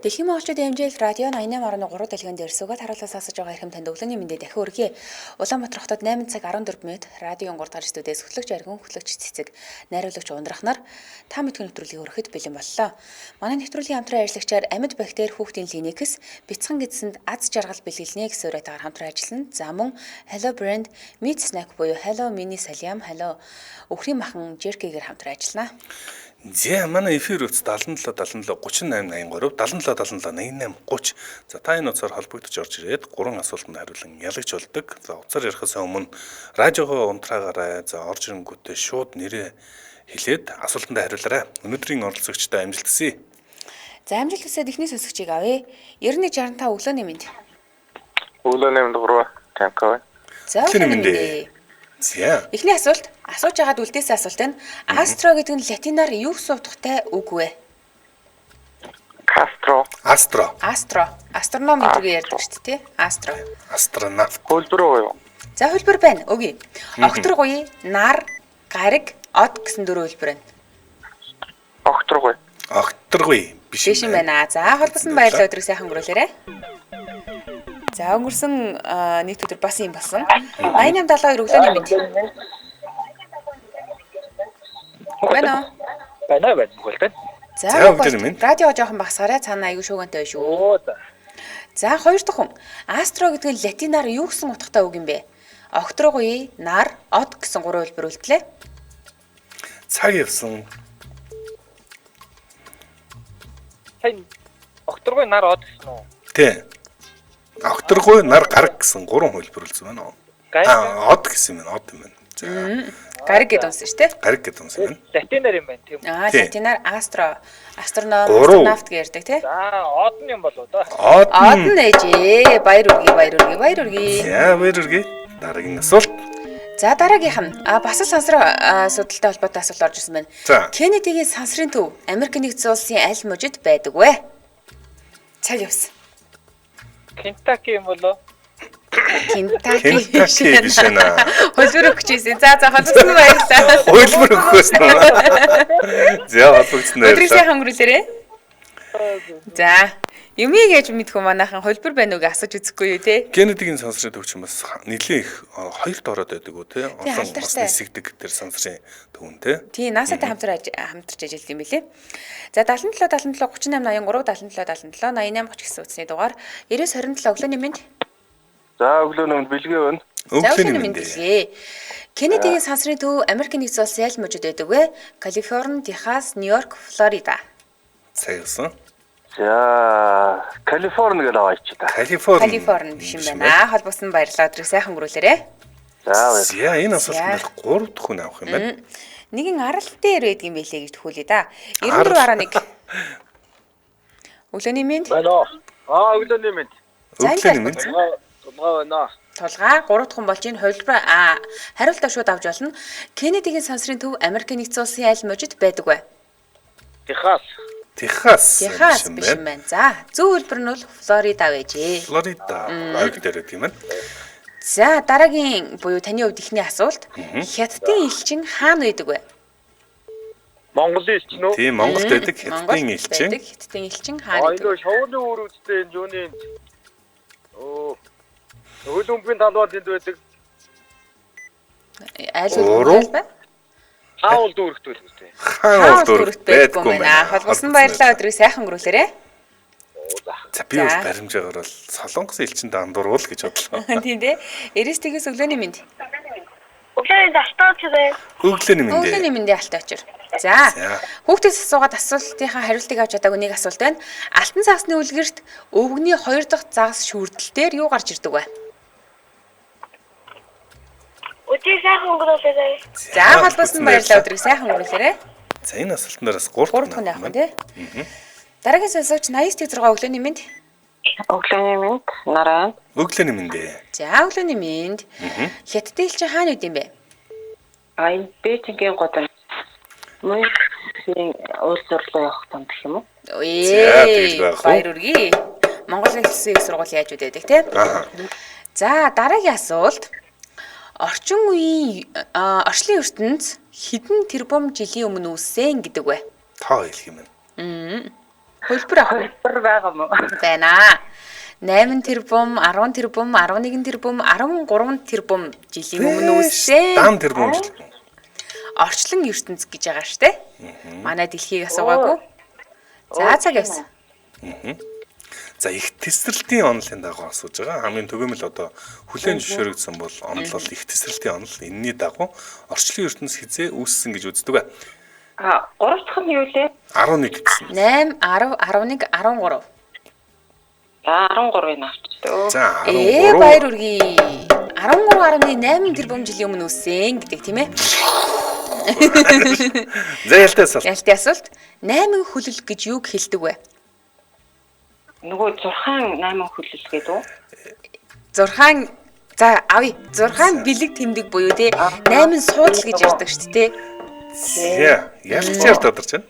Дэлхийн монголчуудын хэмжээл радио 88.3 дэлгэн дээр сүгэд харуулаас асаж байгаа хэрхэм танд өглөөний мэндийг дахин өргөе. Улаанбаатар хотод 8 цаг 14 минут радион 3 дахь студиэс хөтлөгч аргин хөтлөгч цэцэг найруулагч ундрах нар та мэдхүйн нэвтрүүлгийг өргөхөд бэлэн боллоо. Манай нэвтрүүлгийн хамтран ажиллагчаар амьд бактери хүүхдийн клиникс бяцхан гэдсэнд аз жаргал бэлгэлнэ гэсэн үрэйтээр хамтран ажиллана. За мөн Hello Brand Meat Snack буюу Hello Mini Salyam Hello өхрийн махан Jerky-гээр хамтран ажиллана. Зэ манай эфир үз 77 77 38 83 77 77 88 30. За та энэ утсаар холбогдож орж ирээд 3 асуултанд хариулан ялагч болдог. За утсаар ярихаас өмнө радиогоо унтраагаарай. За орж ирэнгүүтээ шууд нэрээ хэлээд асуултанд хариулаарай. Өнөөдрийн оролцогчтой амжилт хүсье. За амжилт хүсээд эхний сонсогчийг авъя. 9165 өглөөний мэнд. Өглөөний мэнд 3 Тамка. За өглөөний мэнд. За. Эхний асуулт асууж байгаад үлдээсэн асуулт нь астро гэдэг нь латинаар юу гэсэн утгатай үг вэ? Астро. Астроном гэдгийг ярьдаг шүү дээ, тий? Астро. Астронавт. Хөлбөр уу? За хөлбөр байна. Өгье. Огторгуй, нар, гариг, од гэсэн дөрвөн хөлбөр байна. Огторгуй биш юм байна. За холбосон баярлалаа өдрийг сайхан өнгөрүүлээрэй. За өнгөрсөн нийт өдөр бас юм болсон. 8872 өглөөний мэнд. Байна. Байна. За радио жоохон багсаарай. Цаана аягүй шүүгэнтэй байна шүү. За хоёр дахь хүн. Астро гэдэг нь латинаар юу гэсэн утгатай үг юм бэ? Огторгуй, нар, од гэсэн гурван хэлбэр үлдлээ. Цаг явсан. Сайн огторгуй нар од гэсэн үү? Тий. Огторгуй, нар, гараг гэсэн гурван хэлбэр үлдсэн байна уу? Од гэсэн юм байна. Од юм байна. За. Гариг гэдэг үнсэн шүү дээ. Гариг гэдэг үнсэн байна. Латинаар юм байна тийм үү? Латинаар астроном, астронавт гэдэг тий. За, од нь юм болоо доо. Од нь ээжээ. Баяр үргээ. За, баяр үргээ. Дараагийн асуулт. За дараагийнх нь бас л сансар судалтай холбоотой асуулт орж ирсэн байна. Кеннедигийн сансрын төв Америк нэгдсэн улсын аль мужид байдаг вэ? Цаг явсан. Кентаки юм болоо. Кентаки биш байна. Хөлбөр өгчээсэн. За холбогдсон баярлалаа. Хөлбөр өгөхөөс нь. За холбогдсон баярлалаа. Өдрийг сайхан өнгөрүүлээрэй. За юмыг ээж мэдхүү манайхан хөлбөр байна уу гэж асууж үзэхгүй юу те. Кеннедигийн сансрын төв чинь бас нэлээд их хоёрт ороод байдаг уу те. Олон бас нисэгдэг тэр сансрын төв нь те. Тий, NASA-тай хамтарч ажилладаг юм билээ. За 77 38 83 77 77 88 30 гэсэн утасны дугаар 9927 өглөөний мэнд. За өглөөний мэнд бэлгээ байна. Өглөөний мэнд бэлгээ. Кеннедигийн сансрын төв Америк нэгдсэн улсын аль мужид байдаг вэ? Калифорни, Техас, Нью-Йорк, Флорида. Сайн юусан. За Калифорни гэж аваач та. Калифорни биш юм байна. Холбосон баярлалаа. Өдрийг сайхан өнгөрүүлээрэй. За энэ асуултанд 3 дахь хүн авах юм байна. Нэгэн арал дээр байдаг юм байлээ гэж төхүүлээ да. 94.1. Өглөөний мэнд. Байна. Өглөөний мэнд. Өглөөний мэнд. Тулгаа байна. Тулгаа 3 дахь хүн болж энэ хөлбөр хариултаа шууд авч болно. Кеннедигийн сансрын төв Америк нэгдсэн улсын аль мужид байдаг вэ? Техас биш юм байна. За зөв хэлбэр нь бол Флорида байжээ. Флорида аяг дээр тийм ээ. За дараагийн буюу таны хувьд ихний асуулт. Хятадын элчин хаана байдаг вэ? Монголын элчин үү? Тийм, Монголд байдаг Хятадын элчин. Хятадын элчин хаана байдаг? Энэ шоуны өөр үстэй энэ юуны хөлбөмбөгийн талбайд энд байдаг. Аль хөлбөмбөг бэ? Хаул дүүрэгт байдаг үстэй. Хаул дүүрэгт байдаг юм байна. Холбосон баярлалаа өдрийг сайхан өнгөрүүлээрэй. За би бас баримжаагаар бол Солонгос элчинд андуурвал гэж бодлоо. Тийм дээ. 99-ээс өглөөний мэнд. Өглөөний мэнд. Өглөөний мэндийн алт очир. За. Хүүхдээс асуугаад асуултынхаа хариултыг авч чадаагүй нэг асуулт байна. Алтан цагсны үлгэрт өвгөний 2 дахь загас шүрдэл дээр юу гарч ирдэг вэ? Өдрийг сайхан өнгөрүүлээрэй. За холбосон баярлалаа өдрийг сайхан өнгөрүүлээрэй. За энэ асуултнаас 3 дахь хүн авах тий. Дараагийн сонсогч 89-6 өглөөний мэнд. Өглөөний мэнд нараа. Өглөөний мэнд. За өглөөний мэнд. Хятадын элчин хаана үт юм бэ? Бээжингийн годон. Мөнхийн улс орлоо явах танд гэх юм уу? Баяр үргээ. Монгол улсын их сургууль яаж үдээдэг тий? За дараагийн асуулт. Орчин үеийн орчлын ертөнц хэдэн тэрбум жилийн өмнө үүссэн гэдэг вэ? Тоо хэлэх юм байна. Хөлбөр ах уу? Хөлбөр байгаа мó. Байна. 8 тэрбум, 10 тэрбум, 11 тэрбум, 13 тэрбум жилийн өмнө үүссэн. Дам тэрбум жил. Орчлон ертөнц гэж байгаа штэ. Манай дэлхийг асуугаагүй. За цаг явсан. За их тесрэлтийн онолын дагуу асууж байгаа. Хамгийн түгээмэл одоо хүлээн зөвшөөрөгдсөн бол онол бол их тесрэлтийн онол. Энэний дагуу орчлон ертөнц хизээ үүссэн гэж үздэг бай. 3 дахь нь юу лээ? 11 гэсэн. 8, 10, 11, 13. За 13-ыг авчихлаа. За Баяр үргээ. 13.8 тэрбум жилийн өмнө үүссэн гэдэг тийм ээ. За ялтай асуулт. Ялтай асуулт. 8 хүлэл гэж юуг хэлдэг вэ? Нөгөө 6 8 хүлэл гэдэг үү? 6 за авъя. 6 бэлэг тэмдэг буюу те 8 суудал гэж ярьдаг шүү дээ. Ялцаар тодорч байна.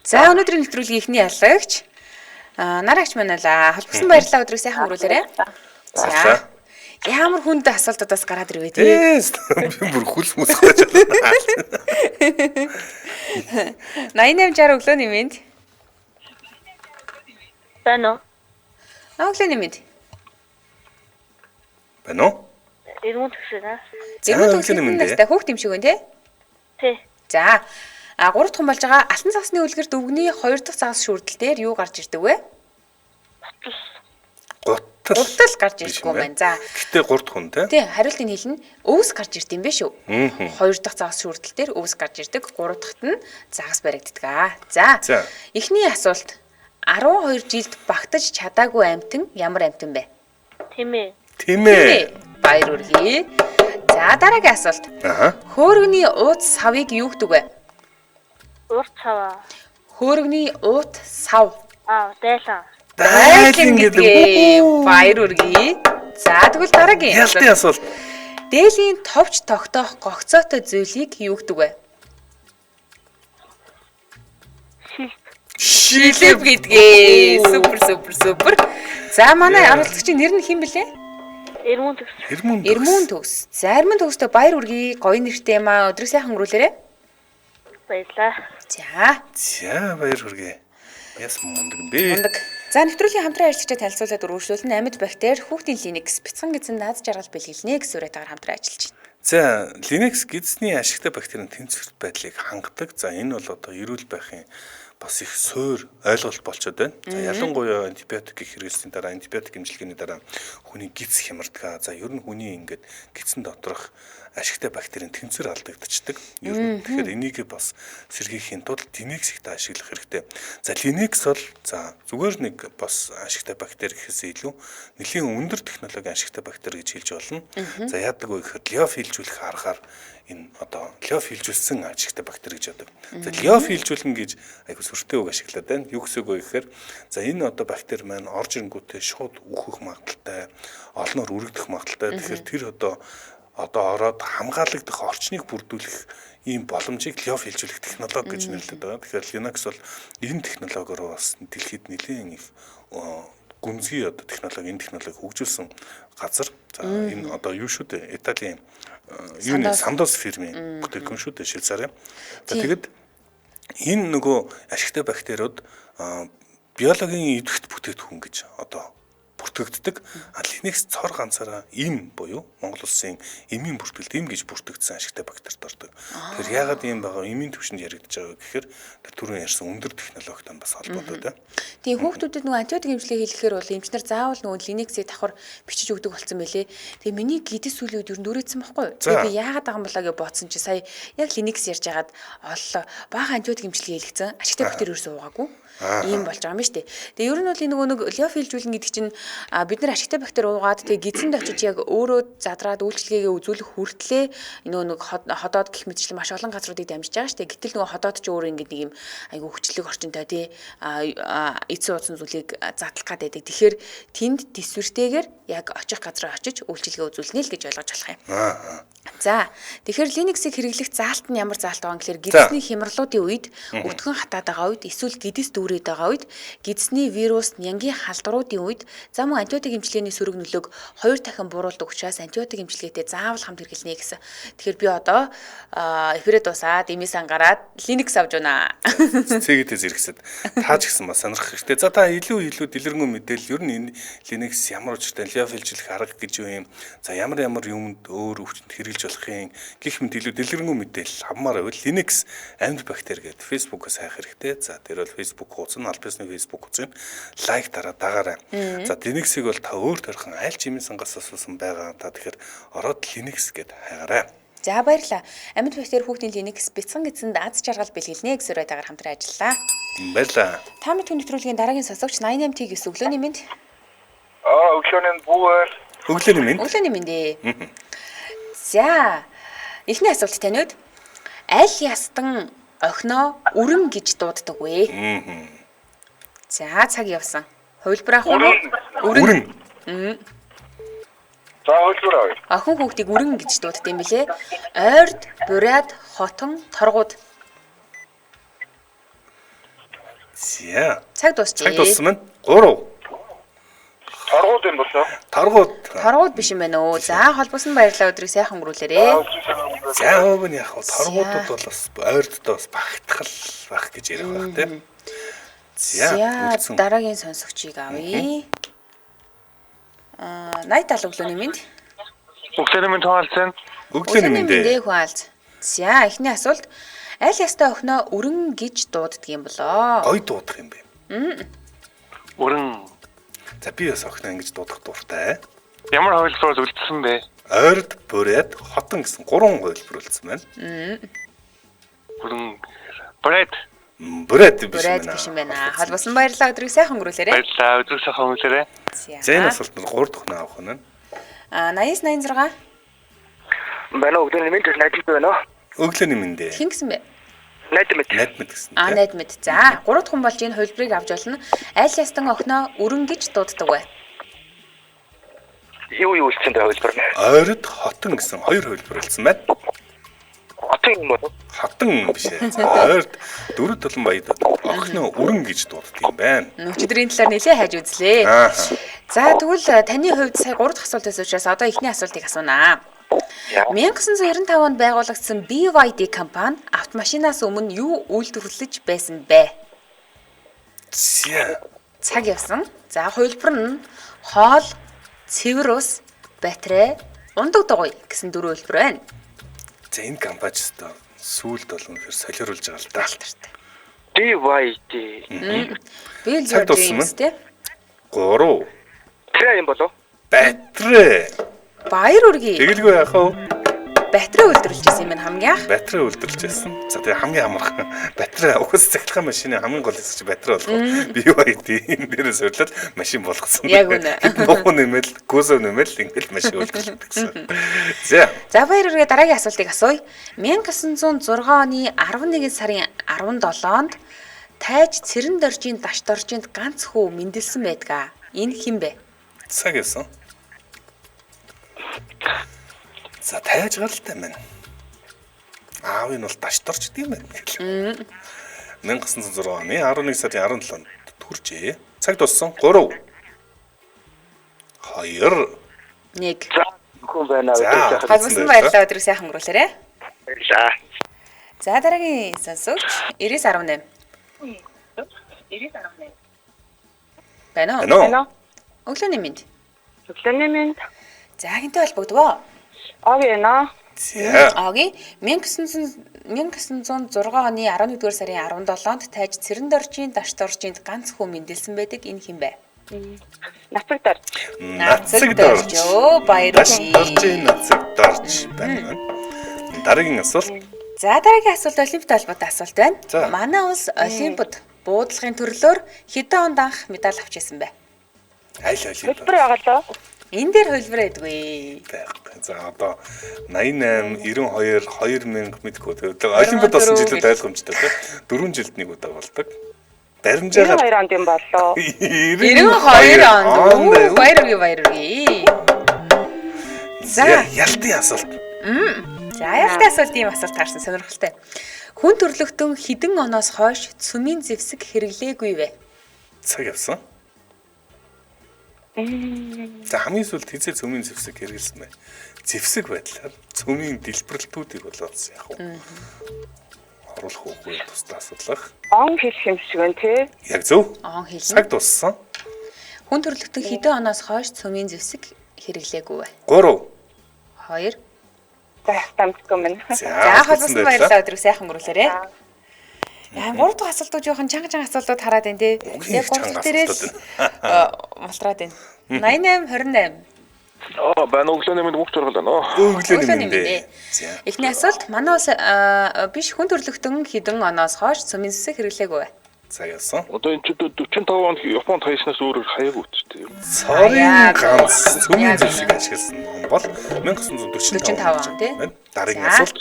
За өнөөдрийн нэвтрүүлгийн эхний ялагч нарагч маань л холбосон баярлалаа өдрийг сайхан өнгөрүүлээрэй. За ямар хүнд асуултуудаас гараад ирвэ те. Би бүр хүл мус гэж байна. 8860 өглөөний мэнд. Байна уу? Өглөөний мэнд. Байна уу? Ирмэн төгсөнө. Өглөөний мэнд. Настай хүүхд юм шиг байна те. Тий. За 3 дахь хүн болж байгаа алтан цасны үлгэр дүгний 2 дахь цаас шүрдэл дээр юу гарч ирдэг вэ? Гутал гарч ирдэггүй байна. За. Гэтэ 3 дахь хүн тий хариултыг хэлнэ. Өвс гарч ирд юм бэ шүү. 2 дахь загас шүрдэл дээр өвс гарч ирдэг. 3 дахьт нь загас баригддаг. За. Эхний асуулт. 12 жилд багтаж чадаагүй амьтан ямар амьтан бэ? Тэмээ. Баяр үргээ. За дараагийн асуулт. Хөөргөний ууц савыг юу гэдэг вэ? Урт цаваа. Хөөргөний уут сав. Дайлан. Дайлан гэдэг. Баяр үргээ. За тэгвэл дараагийн ялтай асуулт. Дээлийн товч тогтоох гогцоотой зүйлийг юу гэдэг вэ? Шилэв гэдгээ. Супер. За манай оролцогчийн нэр нь хэн блэ? Ирмэн төгс. За Ирмэн төгстэй баяр үргээ. Гоё нэртэй юм аа. Өдрийг сайхан өнгөрүүлээрэй. Баярлаа. За баяр хүргээ. Яс мундаг юм бэ? Мундаг. За нэвтрүүлгийн хамтран ажиллагчид танилцуулаад үргэлжлүүлэн амьд бактери, хүүхдийн Linux, бяцхан гэсэн наад жаргал бэлгэлнэ гэсэн үрэтэйгээр хамтран ажиллаж байна. За Linux гидсний ашигтай бактерийн тэнцвэрт байдлыг хангадаг. За энэ бол одоо эрүүл байхын бас их суур ойлголт болчиход байна. За ялангуяа антибиотик хэрэглэсний дараа, антибиотик эмчилгээний дараа хүний гидс хямардаг. За ер нь хүний ингээд гидсэн доторх ашигтай бактерийн тэнцвэр алдагдчихдаг. Ер нь тэгэхээр энийг бас сэргийхийн тулд Linux их ашиглах хэрэгтэй. За Linux бол за зүгээр нэг бас ашигтай бактери гэхээс илүү нэлийн өндөр технологийн ашигтай бактери гэж хэлж болно. За яадаг вэ гэхээр лиофилжүүлэх аргаар энэ одоо лиофилжүүлсэн ашигтай бактери гэж яадаг. За лиофилжүүлэн гэж айгу сүртэй үг ашиглаад байна. Юу гэсэн үг вэ гэхээр за энэ одоо бактери маань орж ирэнгүүтээ шууд үхэх магадaltaй, олноор үрэгдэх магадaltaй. Тэгэхээр тэр одоо ороод хамгаалагдах орчныг бүрдүүлэх ийм боломжийг лиофилжүүлэх технологи гэж нэрлэдэг байгаа. Тэгэхээр Linux бол энэ технологиор бас дэлхийд нэлээд их гүнзгий одоо технологи, энэ технологи хөгжүүлсэн газар. За энэ одоо юу шүү дээ? Италийн юуны Sandoz фирмийн бүтээгдэхүүн шүү дээ, Швейцарын. За тэгэд энэ нөгөө ашигтай бактериуд биологийн идэвхт бүтээгдэхүүн гэж одоо бүртгэгддэг. Linux цор ганцаараа им буюу Монгол улсын эмийн бүртгэлд им гэж бүртгэгдсэн ашигтай бактерид ордог. Тэгэхээр яагаад ийм байгаа эмийн төвшөнд яригдж байгаа гэхээр тэр түрүүн ярьсан өндөр технологитой бас холбоотой да. Тийм хүүхдүүдэд нөгөө антибиотик эмчилгээ хийлгэхээр бол эмчнэр заавал нөгөө Linux-ийг давхар бичиж өгдөг болсон байлээ. Тэгээ миний гидс сүлийн үед ер нь дөрөөдсөн байхгүй юу? Тэгээ би яагаад байгаа юм болоо гэж бодсон чи сая яг Linux ярьж агаад оллоо. Бага антибиотик эмчилгээ хийлгэсэн. Ашигтай бактери ерөөсөө уугаагүй. Ийм болж байгаа юм ба штэ. Тэгээ ер нь бол нөгөө нэг лиофилжүүлэн гэдэг чинь бид нар ашигтай бактери уугаад тэгээ гидсэнд очиж яг өөрөө задраад үйлчлэгээгээ үзүүлэх хүртлээ нөгөө нэг ходоод гэх мэтчлэн маш олон газруудыг дамжиж байгаа штэ. Гэтэл нөгөө ходоод ч өөр ингэ нэг юм айгу хүчлэг орчинтой тий эцсийн уудсан зүйлийг задлах гад байдаг. Тэгэхээр тэнд тесвэртэйгээр яг очих газраа очиж үйлчлэгээ үзүүлнэ л гэж ойлгож болох юм. За тэгэхээр Linux-ийг хэрэглэх заалт нь ямар заалт байгаа юм гэхээр гидсний хямралуудын үед өтгөн хатаад байгаа үед эсвэл гидс дүүрээд байгаа үед гидсний вирус нянгийн халдваруудын үед за За мөн антибиотик эмчилгээний сөрөг нөлөөг 2 дахин бууруулдаг учраас антибиотик эмчилгээтэй заавал хамт хэрэглэнэ гэсэн. Тэгэхээр би одоо эфирээ дуусаад эмээсэн гараад Linux авч байна. Цэцгээдээ зэрэгсэд тааж гисэн ба сонирхох хэрэгтэй. За та илүү дэлгэрэнгүй мэдээлэл ер нь энэ Linux ямар учиртай лиофилжлэх арга гэж юу юм. За ямар юмд өөр өвчтөнд хэрэглэж болох юм гэх мэт илүү дэлгэрэнгүй мэдээлэл авмаар байвал Linux амьд бактери гэдэг Facebook-оос хайх хэрэгтэй. За тэр бол Facebook хуудас нь Албасны Facebook хуудсыг лайк дагаарай. За Linux-ийг бол та өөр төрхөн аль ч эмийн сангаас асуусан байгаа. Та тэгэхээр ороод Linux гэд хайгаарай. За баярлалаа. Амьд бактери хүүхдийн Linux бяцхан эзэнд аз жаргал бэлгэлнэ гэсэн үрэтэйгээр хамтран ажиллалаа. Баярлалаа. Та мэдгүй нэвтрүүлгийн дараагийн сонсогч 88T гэсэн өглөөний мэнд. Өглөөний бүүр. Өглөөний мэнд. Өглөөний мэнд. За эхний асуулт таниуд аль ястан охиноо үрэн гэж дууддаг вэ? За цаг явсан. Хувилбараа Үрэн. За хөлбөр. Охин хүүхдийг үрэн гэж дууддаг юм билэ. Ойрд, бурайд, хотон, торгууд. За. Цаг дуусчээ. Цаг дууссан байна. 3. Торгууд юм болоо. Торгууд. Торгууд биш юм байна уу? За холбосон баярлалаа өдрийг сайхан өнгөрүүлээрэй. За өөг нь яг торгуудууд бол бас ойрддоо бас багтгал байх гэж ярих байх тийм. За дараагийн сонсогчийг авъя. 80 өглөөний мэнд. Өглөөний мэнд тоолцсон. Өглөөний мэндээ. Хуалц. За эхний асуулт аль ястай охиноо үрэн гэж дууддаг юм болоо? Гой дуудах юм бэ? Өрн. За би бас охиноо ингэж дуудах дуртай. Ямар хувилбараар үлдсэн бэ? Ойрд, бурайд, хотон гэсэн 3 хувилбар үлдсэн байна. Өрн. Бред. Бурайд биш Бурайд биш юм байна. Холбосон баярлалаа өдрийг сайхан өнгөрүүлээрэй. Баярлалаа. Өдөр сайхан өнгөрүүлээрэй. За энэ асуулт нь 3 дахь нь авах нь. 80-86. Байна уу? Өглөөний мэнд найдаж байна уу? Өглөөний мэндээ. Хин гэсэн бэ? Найдмэд. Найдмэд гэсэн. Найдмэд. За 3 дахь хүн болж энэ хувилбарыг авч болно. Аль ястан охиноо үрэн гэж дууддаг вэ? Юу үлдсэн бэ хувилбар? Ойрд, хотон гэсэн 2 хувилбар үлдсэн байна. Хотын юм болов? Хотон биш ээ. Ойрд 4 толон баяд охиноо үрэн гэж дууддаг юм байна. Өчигдрийн талаар нэлээ хайж үзлээ. За тэгвэл таны хувьд сая 3 дахь асуулт байсан учраас одоо эхний асуултыг асуунаа. 1995 онд байгуулагдсан BYD компани автомашинаас өмнө юу үйлдвэрлэж байсан бэ? Цаг явсан. За хувилбар нь хоол, цэвэр ус, батарей, ундаг дугуй гэсэн 4 хувилбар байна. За энэ компани ч гэсэн сүүлд болон хэр солиоруулж байгаа л да. BYD. Цаг дууссан юм. 3. Тэр юм болов? Батарей. Баяр үргээ. Тэгэлгүй яах вэ? Батарей үйлдвэрлэжсэн юм байна хамгийн анх. Батарей үйлдвэрлэжсэн. За тэгээ хамгийн амархан батарей угс цахилгаан машины хамгийн гол хэсэг чи батарей болох. BYD энэ дээрээс өрлөд машин болгосон. Яг үнэ. Бохоо нэмэл, гүзөө нэмэл ингээл машин үйлдвэрлэдэг гэсэн. За баяр үргээ дараагийн асуултыг асууя. 1906 оны 11 сарын 17-нд тайж цэрэн доржийн даш доржинд ганц хүү мэндэлсэн байдгаа. Энэ хэн бэ? Цаг яасан. За тайж гаралтай байна. Аав нь бол даш дорчд юм байна. 1906 оны 11 сарын 17-нд төржээ. Цаг дууссан. 3. 2. 1. Хүн байна. Холбосон баярлалаа өдрийг сайхан өнгөрүүлээрэй. Баярлалаа. За дараагийн сонсогч 9018. 90-18. Байна уу? Байна уу? Өглөөний мэнд. Өглөөний мэнд. За хинтэй холбогдвоо. Овёно. Огийн 1906 оны 11-р сарын 17-нд тайж цэрэн доржийн даш доржинд ганц хүү мэндэлсэн байдаг. Энэ хэн бэ? Нацаг дорж. Нацаг дорж. Баяр Даш доржийн нацаг дорж байна. Дараагийн асуулт. За дараагийн асуулт Олимпиад холбоотой асуулт байна. За. Манай улс Олимпиад буудлагын төрлөөр хэдэн онд анх медаль авч ирсэн бэ? Аль Олимпиад? Хөтбөр ягалаа. Энэ дээр хувилбар байдгүй. За одоо 88, 92, 2000 мэдгүй. Олимпиад болсон жилүүд ойлгомжтой тийм. 4 жилд нэг удаа болдог. Баримжаагаар 92 онд юм болоо. 92 онд. Баяр үргээ. За ялтын асуулт. За ялтын асуулт ийм асуулт таарсан сонирхолтой. Хүн төрлөختөн хідэн оноос хойш цөмийн зэвсэг хэрэглээгүй вэ? Цаг явсан. За хамгийн сүүлд хизээ цөмийн зэвсэг хэрэгэлсэн байна. Зэвсэг байдлаар цөмийн дэлбэрэлтүүдийг болоос яг уу. Оруулах үгүй тусдаа асуудлах. Он хэлэх юм шиг байна тий. Яг зөв. Он хэлнэ. Цаг туссан. Хүн төрөлхтөн хэдэн оноос хойш цөмийн зэвсэг хэрэглээгүй вэ? 3. 2. За хамтгүй мэн. За холбосон баярлалаа өдрөг сайхан өнгөрүүлээрэй. Яа 3 дахь асуултууд жоохон чанга асуултууд хараад байна тий. Яг 3 дахь дээрээс мултраад байна. 88 28. Байна өглөөний минь бүх зургал байна. Өглөөний минь. За. Эхний асуулт манай улс биш хүн төрөлхтөн хэдэн оноос хойш цөмийн зэвсэг хэрэглээгүй вэ? За яасан. Одоо энэ ч 45 онд Японд хайснаас өөр хаяг үттэй. Цорын ганц цөмийн зэвсэг ашигласан ном бол 1945 он тий. Дараагийн асуулт.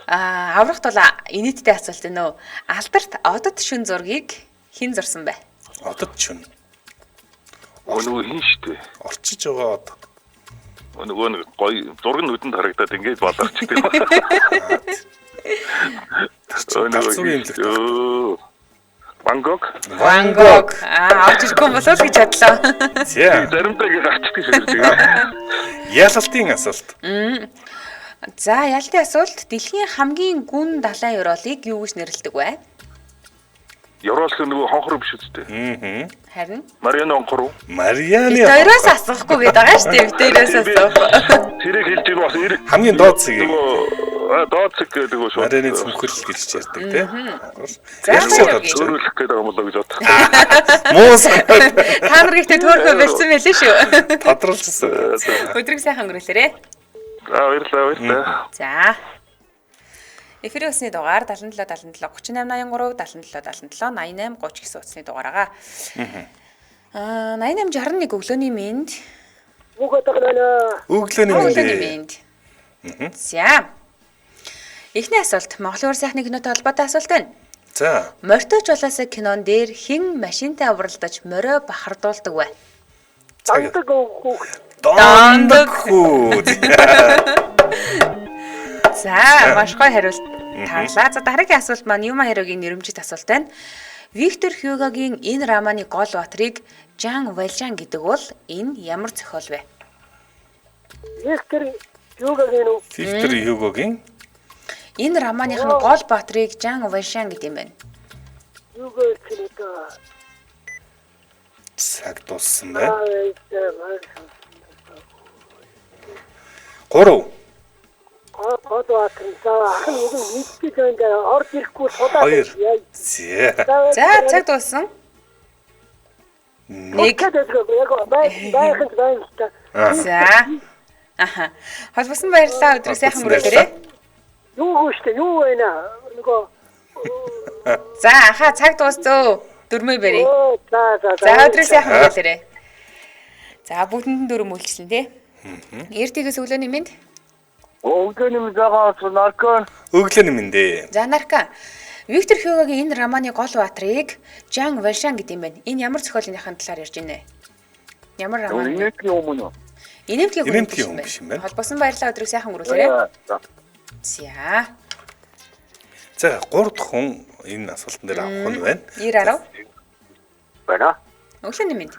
Аврагт бол инээдтэй асуулт нөө. Алдарт одод шүн зургийг хэн зурсан бэ? Одод шүн. Нөгөө хин штэ. Орчиж байгаа од. Нөгөө нэг гоё зураг нь нүдэнд харагдаад ингээд болорчтой. Ван Гог. Авч ирэхгүй болов л гэж бодлоо. Тийм. Заримдаа ингэ гарчдаг шээ. Ялалтын асуулт. За, ялтын асуулт. Дэлхийн хамгийн гүн далайн ёроолыг юу гэж нэрлэдэг вэ? Ёроол нөгөө хонхор биш үстэй. Харин Марианы хонхор. Марианы хоёроос асахгүй гээд байгаа шүү дээ. Хоёроос асуух. Тэрийг хэлж байгаа бас хамгийн доод цэгийг доод цэг гэдэг үү шүү. Марианы цөмхөл гэж ярьдаг тийм. Зөөрүүлэх гэдэг юм болоо гэж бод. Муус. Та нар ихтэй төөрхөө барьсан байлээ шүү. Тодруулсан. Өдрийг сайхан өнгөрүүлээрэй. Баярлалаа. За. Эфирийн усны дугаар 77 77 38 83 77 77 88 30 гэсэн утасны дугаараа. 88 61 өглөөний мэнд. Өглөөний мэнд. За. Эхний асуулт Монголын ур сайхны кинотой холбоотой асуулт байна. За. Морьтой жолоос кинон дээр хэн машинтай авралдаж морио бахардуулдаг вэ? Дандаг хүүd. За, маш гоё хариулт тарлаа. За, дараагийн асуулт маань Юма Хирогийн нэрэмжит асуулт байна. Виктор Хьюгогийн энэ романы гол батрыг Жан Вальжан гэдэг бол энэ ямар зохиол вэ? Виктор Хьюгогийн энэ романыхын гол батрыг Жан Вальжан гэдэг юм байна. Цаг дууссан байна. 3. За, цаг дууссан. 1. За. Аха. Холбосон баярлалаа. Өдрийг сайхан өнгөрүүлээрэй. Юу вэ нөгөө За, аха цаг дууссан. Дөрмөө барья. За, өдрийг сайхан өнгөрүүлээрэй. За, бүгдэнд нь дөрөв мөлчлэн тий. Эртигээс өглөөний мэнд. өглөөний наркон. Өглөөний мэндэ. За, наркан. Виктор Хьюгогийн энэ романы гол батрыг Жан Вальжан гэдэг юм байна. Энэ ямар зохиолынхаа талаар ярьж байна вэ? Ямар роман? Инээдлийн өмнө. Инээдлийн өмнө биш юм байна. Холбосон баярлалаа. Өдрийг сайхан өнгөрүүлээрэй. За. За 3 дахь хүн энэ асуултан дээр авах нь байна. 90 Байна. Өглөөний мэнд.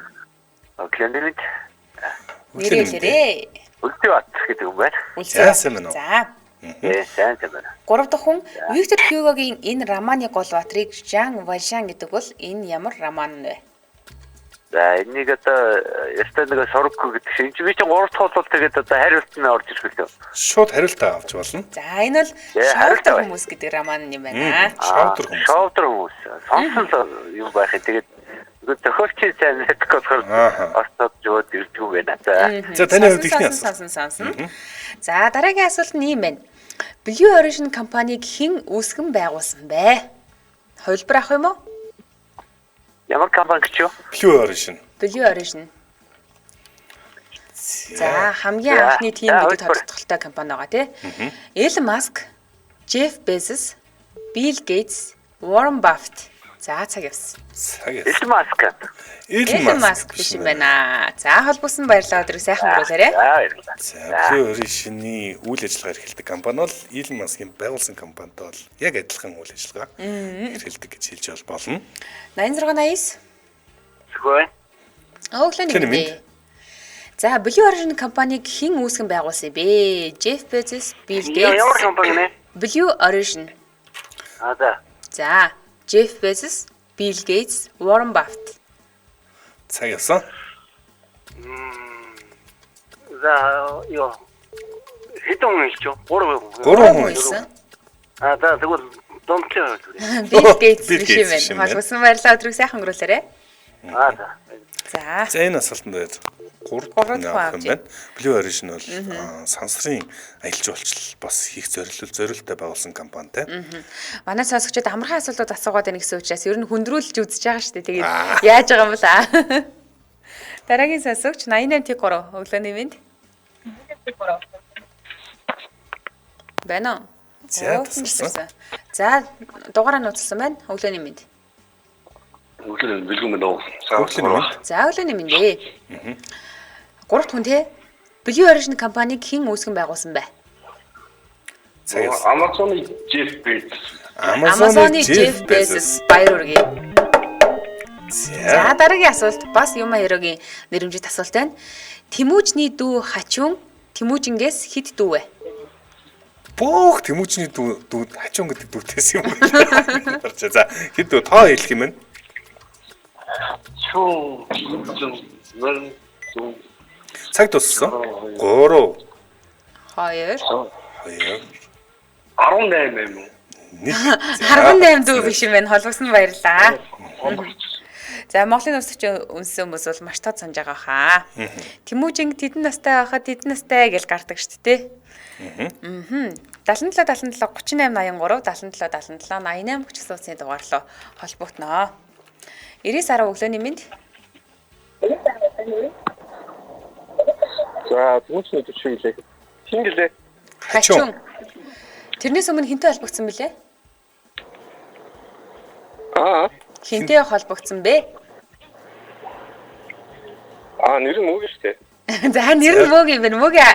Өглөөний мэнд. Нэрэлээрээ. Үлдээ бат гэдэг юм байна. Яасан мэн үү? За. Сайн байна. 3 дахь хүн Виктор Хьюгогийн энэ романы гол батрыг Жан Вальжан гэдэг бол энэ ямар роман вэ? За энийг одоо ястаа нэг сорокко гэдэг шиг би чинь 3 дахь бол тэгээд одоо хариулт нь орж ирэх лөө. Шууд хариултаа авч болно. За энэ бол Шовдор хүмүүс гэдэг роман юм байна. Шовдор хүмүүс. Сонсон юм байх. Тэгээд зохиолчийн сайн мэдэх болохоор остод жоод ирдэг юм байна. За таны хувьд ихний асуулт. Сонсон. За дараагийн асуулт нь юм байна. Blue Origin компаниг хэн үүсгэн байгуулсан бэ? Хувилбар авах юм уу? Ямар компани гэж юу? Blue Origin. Blue Origin. За хамгийн анхны тим гэдэг тодорхойлолтой компани байгаа тий. Elon Musk, Jeff Bezos, Bill Gates, Warren Buffett. За цаг явсан. Elon Musk биш юм байна. За холбосон баярлалаа. Өдрийг сайхан өнгөрүүлээрэй. За Blue Origin-ийн үйл ажиллагаа эрхэлдэг компани бол Elon Musk-ийн байгуулсан компанитай бол яг адилхан үйл ажиллагаа эрхэлдэг гэж хэлж болно. 8689. Сүхөө. Өглөөний мэнд. За, Blue Origin компаниг хэн үүсгэн байгуулсан бэ? Jeff Bezos, Bill Gates. Ямар компани нэ? Blue Origin. За, Jeff Bezos, Bill Gates, Warren Buffett. Цаг явсан. За ёо. Хэдэн хүн хэлчихв? 3 хүн хэлсэн. За тэгвэл донтлоо. Bill Gates биш юм байна. Холбосон баярлалаа өдрийг сайхан өнгөрүүлээрэй. За. За энэ асуултанд дээр 3 хүн байна. Blue Origin бол сансрын аялал жуулчлал бас хийх зорилттой байгуулсан компанитай. Манай сонсогчдод амархан асуултууд асуугаад байна гэсэн учраас ер нь хүндрүүлж үзэж байгаа шүү дээ. Тэгээд яаж байгаа юм бэ? Дараагийн сонсогч 88-3 өглөөний мэнд. Байна. За, дугаараа нууцсан байна. Өглөөний мэнд. Өглөөний бэлгүн мөн үү. За, өглөөний мэнд ээ. 3 хүн те Blue Origin компаниг хэн үүсгэн байгуулсан бэ? Amazon-ы Jeff Bezos. Amazon-ы Jeff Bezos баяр хүргэе. За, дараагийн асуулт бас юм хоёрогийн нэрэмжит асуулт байна. Тэмүүжний дүү Хачун Тэмүүжингээс хэд дүү вэ? Бүх Тэмүүжний дүү Хачун гэдэг дүүтэйс юм байна. За, хэд дүү тоо хэлэх юм бэ? Чуу. Цаг туссан. 3 2 18 юм. 18 дүү биш юм байна. Холбосон баярлаа. За, Монголын өсөж үнсэн хүмүүс бол маш тод санаж байгаа хаа. Тэмүүжин тэдэн настай байхад тэдэн настай гэж гардаг шүү дээ. 77 77 38 83 77 77 88 хүч сууцны дугаарлаа холбогдноо. 90 өглөөний мэнд. За, түнчний төчөөлээ. Хин гэлээ. Хачун. Тэрнээс өмнө хинтэй холбогдсон бilé? Хинтэй холбогдсон бэ? Нэр нь мөг шүү дээ. За, нэр нь мөг юм байна. Мөгийн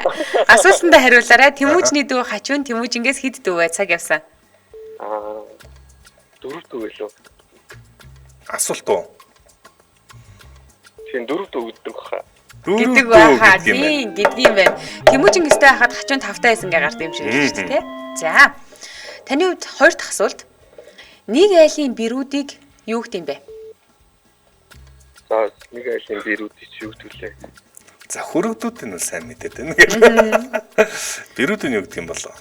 асуултандаа хариулаарай. Тэмүүжний дүү Хачун Тэмүүжингээс хэд дүү вэ? Цаг явсан. 4 дүү гэлөө. Асуулт уу? Тийм 4 дүү гэдэг хаа. Гэдэг байхаа тийм гэдэг юм байна. Тэмүүжингээстэй хахад Хачун 5-таа байсан гэ гард юм шиг шүү дээ. За. Таны хувьд хоёр дахь асуулт. Нэг айлын бэрүүдийг юу гэдэг юм бэ? За, нэг айлын бэрүүдийг юу гэдэг лээ? За, хөрөгдүүд нь бол сайн мэдээд байна. Бэрүүд нь юу гэдэг юм болоо?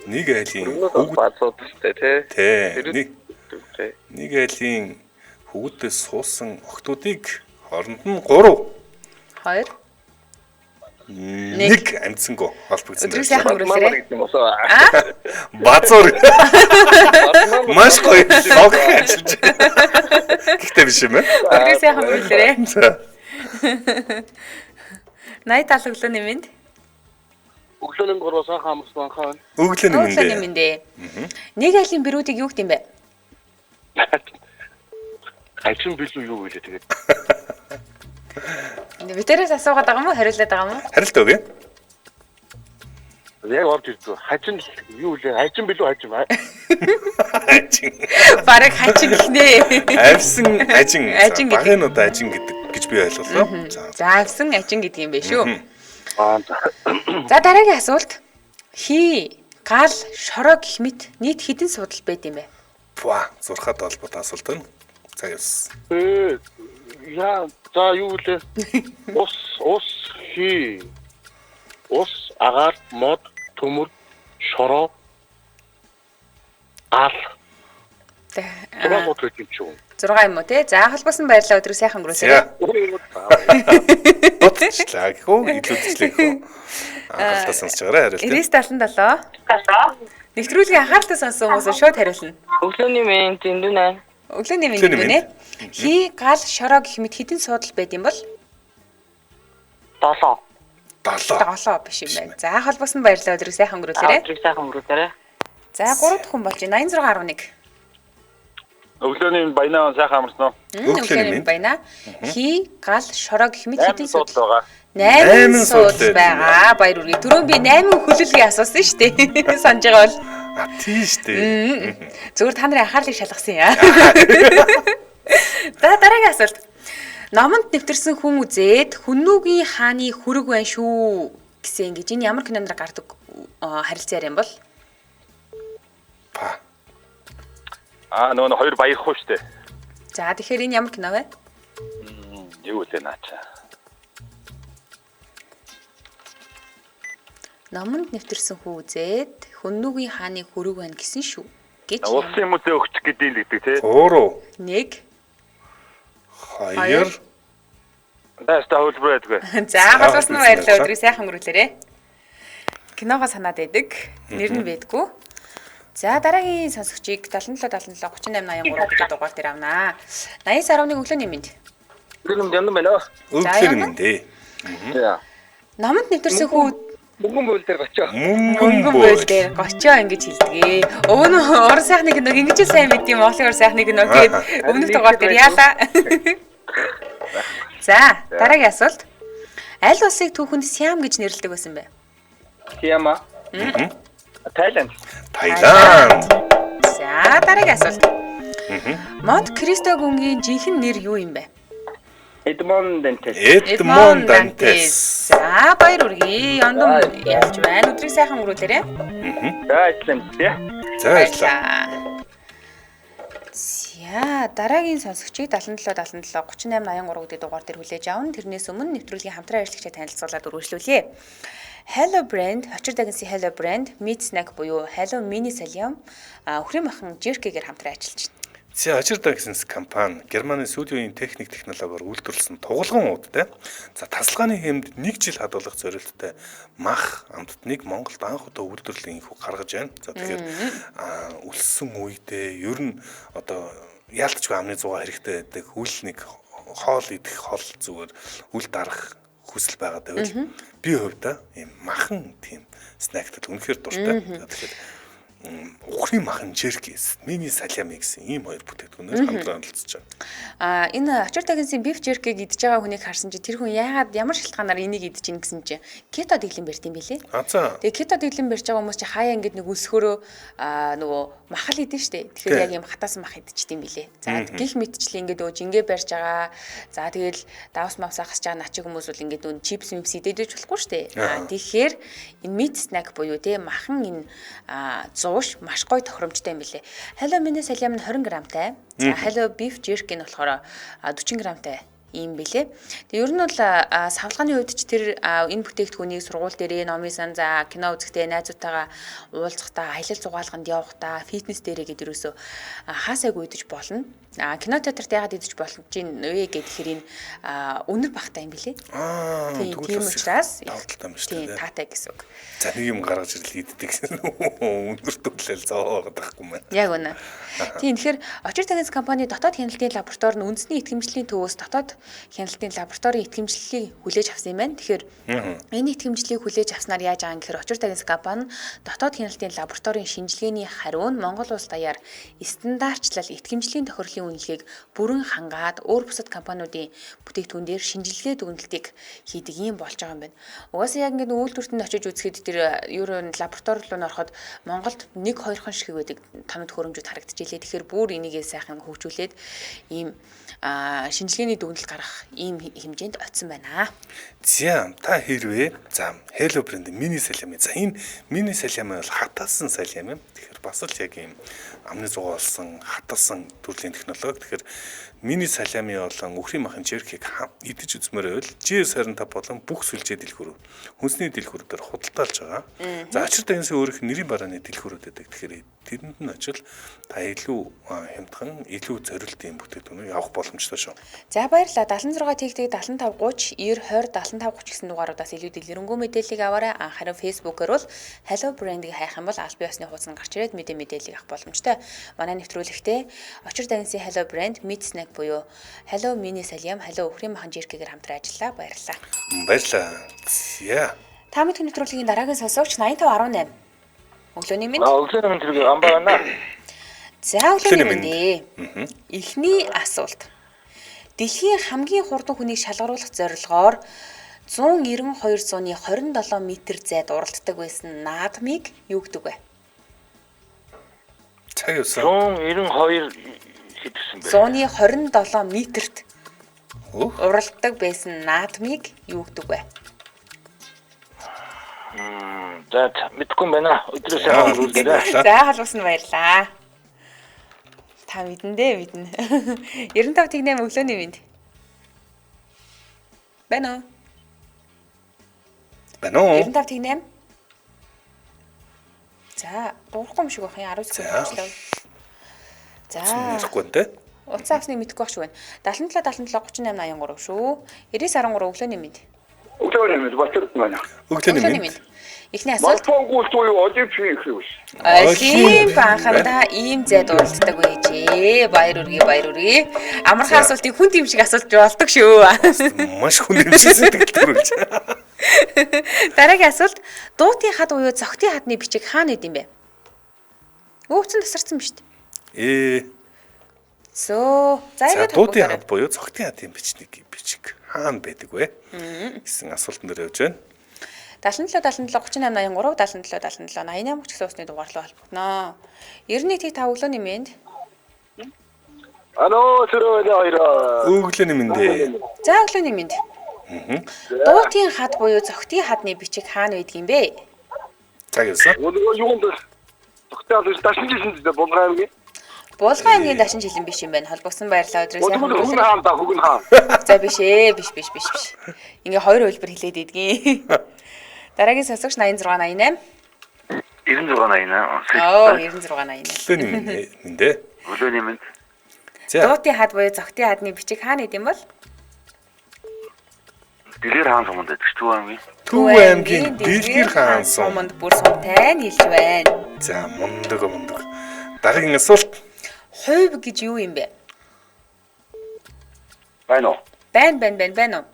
Нэг айлын бацуудтай тий. Нэг айлын хөвгүүдээс суусан охтуудыг хооронд нь 3 2 нэг амьдсангүй холбогдсон. Өдрийг сайхан өнгөрүүлээрэй. Базуур. Маш гоё лог ажиллаж. Гэхдээ биш юм ээ. Өдрийг сайхан өнгөрүүлээрэй. 80 өглөөний мэнд. Өглөөний 3 сайхан амарсан хаана. Өглөөний мэнд. Нэг айлын бэрүүдийг юу гэдэг юм бэ? Хачун билүү юу гэлээ тэгээд. Битэрээс асуугаад байгаа юм уу? Хариулаад байгаа юм уу? Хариулт өгье. Яг орж ирдүү. Хачун юу лээ? Хачун билүү хачун. Бараг хачун гинэ. Авсан ажин. Багынууд ажин гэдэг гэж би ойлголоо. За, авсан ажин гэдэг юм байна шүү. За, дараагийн асуулт. Хий, гал, шороо гэх мэт нийт хэдэн судал байд юм бэ? Зурхад холбоотой асуулт байна. За яс. Яа, за юу лээ? Ус, хий. Ус, агаар, мод, төмөр, шороо, ал. 6 юм уу те? За, холбосон баярлалаа. Өдрийг сайхан өнгөрүүлээрэй. Бодлоо гэхүү, илүүдчлээ гэхүү. Анхааралтай сонсож байгаарай хариулт. 97. Нэвтрүүлгийн анхааралтай сонссон хүмүүс шууд хариулна. Өглөөний мэнд эндүнэ. Өглөөний мэнд гинэ. Хий, гал, шороо гэх мэт хэдэн судал байд юм бол? 7 биш юм байна. За, холбосон баярлалаа. Өдрийг сайхан өнгөрүүлээрэй. За, 3 дахь хүн болж байна. 86.1. Өглөөний баянаа сайхан амарсан уу? Өглөөний баянаа. Хий, гал, шороо гэх мэт хэдэн судал байгаа? 8 судал байгаа. Баяр хүргэе. Түрүүн би 8 хүлээлгээ асуусан шүү дээ. Санаж байгаа бол. Тийм шүү дээ. Зүгээр та нарын анхаарлыг шалгасан яа. За, дараагийн асуулт. Номонд нэвтэрсэн хүн үзээд хүннүүгийн хааны хүрэг байна шүү гэсэн ингэж энэ ямар кинонд гардаг харилцаа юм бол? Па. Нөгөө хоёр баярх уу штэ. За тэгэхээр энэ ямар кино вэ? Юу вэ наача? Номонд нэвтэрсэн хүн үзээд хүннүүгийн хааны хүрэг байна гэсэн шүү гэж. Улсын музей өгч гэдэг л гэдэг тий. 3 1 2 Даста хөлбөр байдгүй. За холбоос нь баярлалаа өдрийг сайхан өнгөрүүлээрэ. Киногоо санаад байдаг. Нэр нь байдгүй. За дараагийн сонсогчийг 77 77 38 83 гэдэг дугаар дээр авнаа. 80.1 өглөөний мэнд. Гүн юм байна. өглөө мэндэ. За. Номонд нэвтэрсэн хүн Мөнгөн буйл дээр очоо. мөнгөн буйл дээр гочоо ингэж хэлдэг. Өвн орон сайхны киног ингэж сайн мэдээ Монголын орон сайхны киног тэгээд өмнөх дугаар дээр яалаа. За дараагийн асуулт. Аль улсыг түүхэнд Сиам гэж нэрлэдэг байсан бэ? Сиама. Тайланд. Таиланд. За дараагийн асуулт. Монт Кристо гүнгийн жинхэнэ нэр юу юм бэ? Эдмонд Дантес. Эдмонд Дантес. За баяр үргээ. Ондон яаж байна? Өдрийг сайхан өнгөрүүлээрэ. За ажиллана тий. За баярлалаа. За дараагийн сонсогчийг 77 38 83 гэдэг дугаар дээр хүлээж авна. Тэрнээс өмнө нэвтрүүлгийн хамтран ажиллагчид танилцуулаад үргэлжлүүлье. Hello Brand, очир дагнсын Hello Brand, Meat Snack буюу Hello Mini Saliam, өхрийн махан Jerky-гээр хамтран ажиллаж байна. За Ажир Дагсенс компани Германы сүүлийн техник технологиор үйлдвэрлэсэн тугалган уудтай. За тасалгааны хэмд 1 жил хадгалах зорилттой мах амттныг Монголд анх удаа үйлдвэрлэлийн инхүү гаргаж байна. За тэгэхээр үлссэн үедээ ер нь одоо яалтчгүй амны зугаа хэрэгтэй байдаг үл нэг хоол идэх хол зүгээр үл дарах хүсэл байгаад байвал би хувьдаа ийм махан тийм снэктэд үнэхээр дуртай. За тэгэхээр өхрийн махан Jerky, Mini Saliam гэсэн ийм хоёр бүтээгдэхүүнээр хамтран олцож байна. Энэ очир дагнсын beef jerky идж байгаа хүнийг харсан чи тэр хүн яагаад ямар шалтгаанаар энийг идэж ийн гэсэн чи кето дэглэм барьт юм бэлээ. За. Тэгээ кето дэглэм барьж байгаа хүмүүс чи хаяа ингээд нэг өсгөрөө нөгөө махал идэн штэ. Тэгэхээр яг юм хатаасан мах идчихд юм бэлээ. За гих мэтчлээ ингээд жингээ барьж байгаа. За тэгэл давс мавс хасж байгаа начиг хүмүүс бол ингээд нүүн чипс мипс идэж болохгүй штэ. Тэгэхээр энэ meat snack буюу те махан энэ зууш маш гоё тохиромжтой юм билээ. Hello Mini Saliam нь 20 грамтай. За Hello Beef Jerky нь болохоор 40 грамтай юм билээ. Тэгээ ер нь бол савлгааны үед ч тэр энэ бүтээгдэхүүнийг сургууль дээрээ номын сан за кино үзэхдээ найзуудтайгаа уулзахдаа аялал зугаалганд явахдаа фитнес дээрээ гэдэг юусоо хаасайг үйдэж болно. Кино театрт яагаад идэж болж гин вэ гэхээр энэ өнөр багтаа юм билээ. Тийм учраас тавталтай юм шүү дээ. Таатай гэсэн үг. За нэг юм гаргаж ирэл иддэг гэсэн өнөр төлөөл зооогоод байхгүй маань. Яг үнэ. Тийм тэгэхээр очир дагнс компани дотоод хяналтын лаборатори нь үндэсний итгэмжлэлийн төвөөс дотоод хяналтын лабораторийн итгэмжлэлийг хүлээж авсан юм байна. Тэгэхээр энэ итгэмжлэлийг хүлээж авснаар яаж байгаа юм гэхээр очир дагнс компани дотоод хяналтын лабораторийн шинжилгээний хариу нь Монгол улс даяар стандартчлал итгэмжлэлийн тохирлын үнэлгээг бүрэн хангаад өөр бусад компаниудын бүтээгдэхүүн дээр шинжилгээ дүгнэлтийг хийдэг юм болж байгаа юм байна. Угаасаа яг ингээд үйлдвэртэнд очиж үзэхэд тэр ерөн лаборатори руу ороход Монголд 1-2 хон шиг байдаг тоног хөрөмжүүд харагдчихлээ. Тэгэхээр бүр энийгээ сайхан хөгжүүлээд ийм шинжилгээний дүгнэлт гаргах ийм хэмжээнд очсон байна. За та хэрвээ за Hello Brand Mini Saliam. За энэ Mini Saliam бол хатаасан салиам юм. Тэгэхээр бас л яг ийм амны зугаа болсон хатаасан төрлийн технологи. Тэгэхээр Mini Saliam-ийн болон өхрийн махан Jerky-г идэж үзмээр байвал G25 болон бүх сүлжээ дэлгүүр хүнсний дэлгүүрээр худалдаалж байгаа. За Очир дагнсын өөрийнх нь нэрийн барааны дэлгүүрүүд байдаг. Тэгэхээр тэрэнд нь очил та илүү хямдхан, илүү зориултын бүтээгдэхүүнийг авах боломжтой шүү. За баярлалаа. 76 тэгтэг 75 30 90 20 75 30 гэсэн дугааруудаас илүү дэлгэрэнгүй мэдээллийг аваарай. Харин Facebook-оор бол Hello Brand-ийг хайх юм бол аль бие усны хуудас нь гарч ирээд мэдээллийг авах боломжтой. Манай нэвтрүүлэгтээ Очир дагнсын Hello Brand Meat Snack буюу Hello Mini Saliam, Hello өхрийн махан Jerky-гээр хамтран ажиллаа. Баярлалаа. Баярлалаа. За. Та бүхэн нэвтрүүлгийн дараагийн сонсогч 8518. Өглөөний мэнд. Өглөөний мэнд зэрэг амбаа байна. За өглөөний мэнд. Эхний асуулт. Дэлхийн хамгийн хурдан хүнийг шалгаруулах зорилгоор 192-27 м зайд уралддаг байсан наадмыг юу гэдэг вэ? Цаг явсан. 192 хэдсэн бэ? 127 м-т уралдаг байсан наадмыг юу гэдэг вэ? За мэдгүй байна. Өдрөөс хойш үлдээ. За халуусна баярлаа. Та мэдэн дээ мэднэ. 95 тэгнэм өглөөний мэнд. Бэнэ. Байна уу? 95 тэгнэм. За, дуурахгүй юм шиг байна. 10 секунд болчихлоо. За. Мэдхгүй нэ. Утсан авсныг мэдэхгүй байх шиг байна. 77 38 83 шүү. 99 13 өглөөний мэнд. Өглөөний мэнд бацрт байна. Өглөөний мэнд. Эхний асуулт. Малбонгуул туй олимпик хийвс. Олимп анхандаа ийм зайд уралддаг байжээ. Баяр үргээ. Амархан асуултыг хүн тийм шиг асуулж болдог шүү. Маш хүн нэмшсэн төгөлтөрүүлж. Дараагийн асуулт. Дуутын хад буюу цогтын хадны бичиг хаана үт юм бэ? Өвцөн тасарсан биз дээ. За ингээд дуутын хад буюу цогтын хадын бичиг хаана байдаг вэ? гэсэн асуултанд явж байна. 77 38 83 77 77 88 ч гэсэн усны дугаар руу холбогдно. 91 тэг 5 өглөөний мэнд. Алло, төрөө Өглөөний мэнд. За өглөөний мэнд. Дуутын хад буюу цогтын хадны бичиг хаана байдаг юм бэ? За гэсэн. Нөгөө юунд тогтоол дашин жилийн Булган аймгийн. Булган аймгийн дашин жилэн биш юм байна. Холбогдсон баярлалаа өдрөөс Хүгэн хаан да Хүгэн хаан. За биш. Ингээ хоёр хөлбөр хэлээд идэгин. Дараагийн сонсогч 86 88. 9688. Оо 96 88. Өглөөний мэнд. Өглөөний мэнд. За. Дуутын хад буюу цогтын хадны бичиг хаана идэм бол? Дэлгэр хаан суманд байдаг ч Төв аймгийн. Төв аймгийн Дэлгэр хаан суманд бүр сумтай нь хэлж байна. За мундаг. Дараагийн асуулт. Хувь гэж юу юм бэ? Байна уу? Байна уу?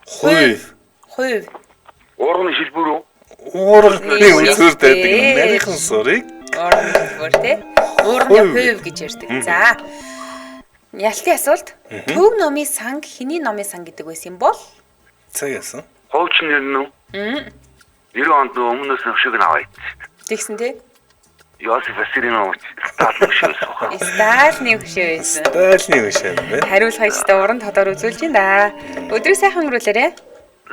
Хувь. Хувь. Уурны шилбэр үү? Уурны үзүүр байдаг нарийнхан сурыг. Уурны хэлбэр тий. Уурны хувь гэж ярьдаг. За. Ялтын асуулт. Төв номын санг хэний номын санг гэдэг байсан юм бол? Цаг яасан. Ховч нэр нь үү? 90 онд өмнөөс нь хөшөөг аваад. Тэгсэн тий. Йосеф Василинович Сталин шүү. Сталины хөшөө байсан. Сталины хөшөө байна. Хариулах ёстой уран тодор үзүүлж байна да. Өдрийг сайхан өнгөрүүлээрэй.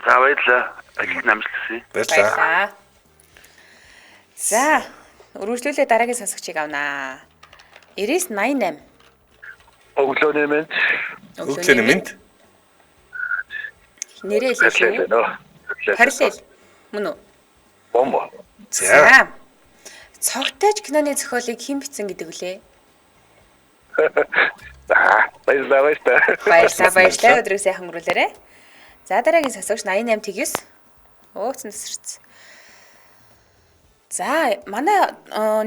За баярлалаа. Ажил намжлал хүсье. Баярлалаа. За, өргөжлүүлээ дараагийн сонсогчийг авнаа. 9988. Өглөөний мэнд. Өглөөний мэнд. Нэрээ хэлээ шүү. Параллел. Мөн үү? Бомбо. За. Цогтойч киноны зохиолыг хэн бичсэн гэдэг үлээ? Баярлалаа. Өдрийг сайхан өнгөрүүлээрэй. За дараагийн сонсогч 88 тэгээс. Өөцөн тасарч. За манай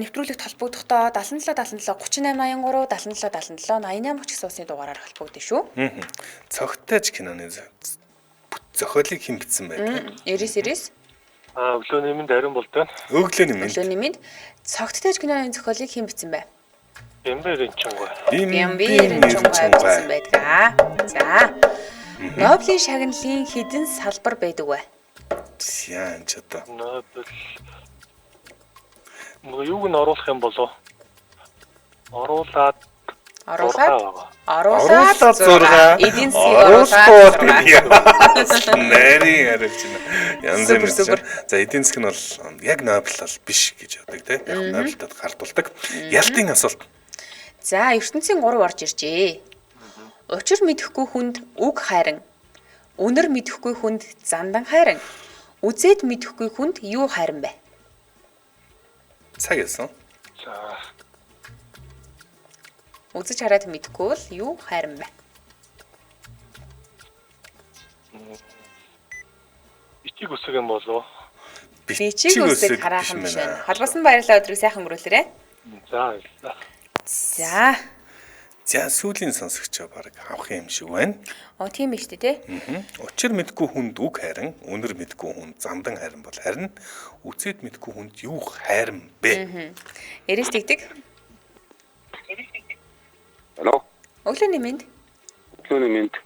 нэвтрүүлэгт холбогдохдоо 77 38 83 77 77 88 ч гэсэн усны дугаараар холбогдсон шүү. Цогтойч киноны зохиолыг хэн бичсэн байдаг? 99. Өглөөний мэнд Ариун болд байна. Өглөөний мэнд. Өглөөний мэнд. Цогтойч киноны зохиолыг хэн бичсэн бэ? Бямбэрийн чонгой. Бямбэрийн чонгой бичсэн байдаг. За. Нобелийн шагналын хэдэн салбар байдаг вэ? Яан ч одоо. Нобель. Юуг нь оруулах юм болов? Оруулаад 6. Эдийн засгийг оруулаад. Нарийн хариулж байна. Янз бүр. За эдийн засаг нь бол яг Нобель бол биш гэж яадаг тийм. Яг Нобельтад гардуулдаг. Ялтын асуулт. За ертөнцийн 3 орж иржээ. Учир мэдэхгүй хүнд үг хайран. Үнэр мэдэхгүй хүнд зандан хайран. Үзээд мэдэхгүй хүнд юу хайран бэ? Цаг яасан. за Үзэж хараад мэдэхгүй бол юу хайран бэ? ичиг үсэг юм болов? Бичиг үсэг хараахан биш байна. Холбосон баярлалаа өдрийг сайхан өнгөрүүлээрэй. За За. За сүүлийн сонсогчоо баг авах юм шиг байна. Тийм биш үү те? Учир мэдгүй хүнд үг хайран, үнэр мэдгүй хүнд зандан хайран бол харин үзээд мэдгүй хүнд юу хайран бэ? Эрээс тэгдэг. Алло. Өглөөний мэнд. Өглөөний мэнд.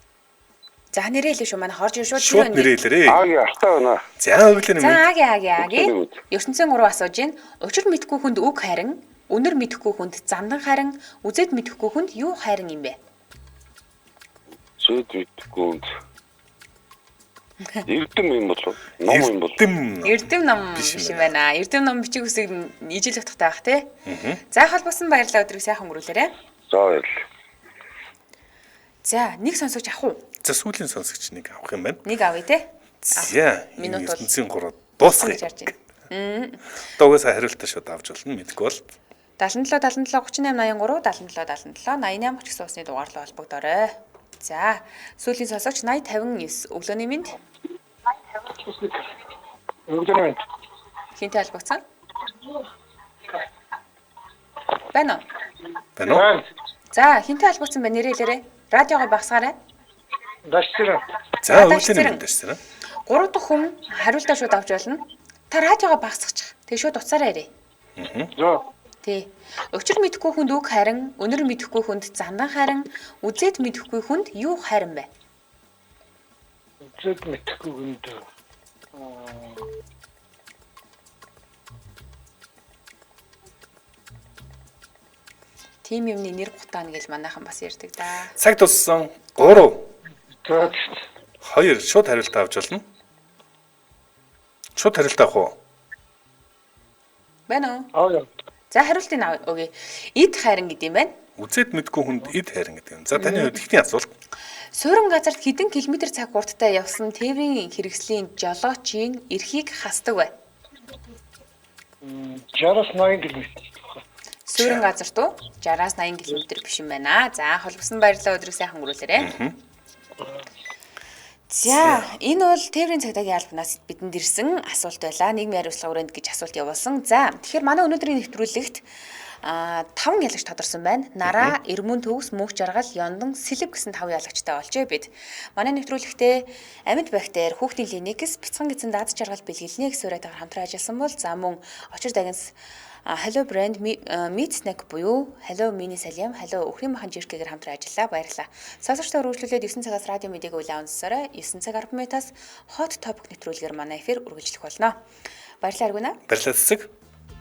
За нэрээ хэлээ шүү. Манай хорж ирж Шууд нэрээлэрээ. Агийн артаа байна. За өглөөний мэнд. За агийн. ертөнцийн 3 асууж гин. Учир мэдгүй хүнд үг хайран, үнэр мэдэхгүй хүнд зандан хайран, үзээд мэдэхгүй хүнд юу хайран юм бэ? Үзээд мэдгүй. Эрдэм юм болов? Ном юм болов? Эрдэм ном биш юм байна. Эрдэм ном бичиг үсэг ижил утгатай байх тий. За холбосон баярлалаа өдрийг сайхан өнгөрүүлээрэй. За баярлалаа. За нэг сонсогч авах уу? За сүүлийн сонсогч нэг авах юм байна. Нэг авъя тий. За минут бол 3 дуусгая. гэж харж байна. Дуугаас хариултаа шууд авч болно мэдгүй бол. 77 77 38 83 77 77 88 ч гэсэн усны дугаарлал холбогдорой. За сүүлийн сонсогч 80 59 өглөөний минь Өглөө. хинтэй холбогдсон? Байна уу? Байна уу? За хинтэй холбогдсон байна нэрэлээрээ. Радиогоо багсгаарай. Дашсэр. За өглөөний минь дашсараа. 3 дахь хүн хариултаа шууд авч болно. Та радиогоо багсгачих. Тэг шууд уцаараа ирээ. За. Тий. Өчир мэдэхгүй хүнд үг харин, өнөр мэдэхгүй хүнд зандан харин, үзээд мэдэхгүй хүнд юу харин бэ? Үзээд мэдхгүй хүнд. Тим юмны нэр гутаана гэж манайхан бас ярьдаг да. Цаг туссан 3 За. 2 шууд хариултаа авч болно. Шууд хариултаа авах уу? Байна уу? Аа. За хариултыг өгье. Эд харин гэдэг юм байна. Үзээд мэдгүй хүнд эд хайран гэдэг юм. За таны хувьд ихний асуулт. Суурин газарт хэдэн километр цаг хурдтай явсан тээврийн хэрэгслийн жолоочийн эрхийг хасдаг бай. 60-80 км. Суурин газарт уу 60-80 км биш юм байна. За холбосон баярлалаа өдрийг сайхан өнгөрүүлээрэй. За энэ бол тээврийн цагдаагийн албанаас бидэнд ирсэн асуулт байлаа. Нийгмийн хариуцлага өрөөнд гэж асуулт явуулсан. За тэгэхээр манай өнөөдрийн нэвтрүүлэгт 5 ялагч тодорсон байна. Нараа, Эрмүн төгс, Мөнх жаргал, Ёндан, Сэлэв гэсэн 5 ялагчтай олжээ бид. Манай нэвтрүүлэгтээ амьд бактери, хүүхдийн линекс, бяцхан гэсэн даад жаргал бэлгэлний экспериментээр хамтран ажилласан бол за мөн очир дагнас Hello brand meat snack буюу Hello mini салям, Hello өхрийн махан жиркэгээр хамтран ажиллаа. Баярлалаа. Сонсогчдоо үргэлжлүүлээд 9 цагаас радио мэдээг үлээн онцсорой. 9 цаг 10 минутаас hot topic нэвтрүүлгээр манай эфир үргэлжлэх болно. Баярлалаа Аргуна. Баярлалаа цэцэг.